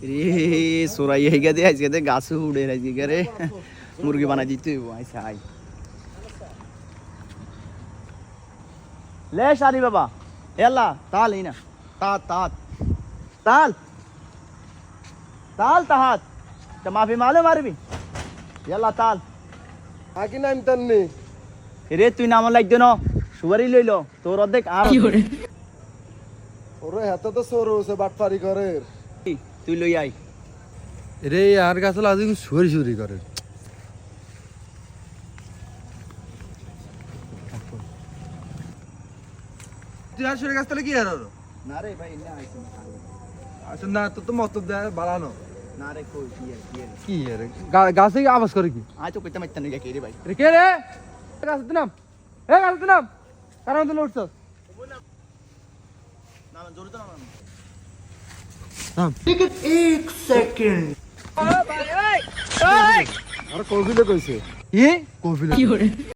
রে সোরাই হয়ে গেছে আজকে গাছ উড়ে রাখি রে মুরগি বানাই দিতে আইসা আই ले शारी बाबा यल्ला ताल ही ना तात तात ताल ताल तहात तो माफी मालूम मारे भी यल्ला ताल আগে নাম তাননি रे तू नाम लाग दे न सुवारी लइलो तोर অর্ধেক আর ওরে হাতে তো সরু সে বাটপারি করে তুই লই আই রে আর গাছলা আজ সুরি সুরি করে তুই আর সুরি গাছতলে কি আর না রে ভাই না আইছি আচ্ছা না তো তো মত দে বাড়ানো না রে কই কি রে গাছে আওয়াজ করে কি আজ তো কইতে মাইতে না কে রে ভাই রে কে রে গাছ নাম এ গাছ নাম কারণ তো লড়ছ না জোরে তো না নাম ओ भाई ओए আর কবিলে কইছে ये কবিলে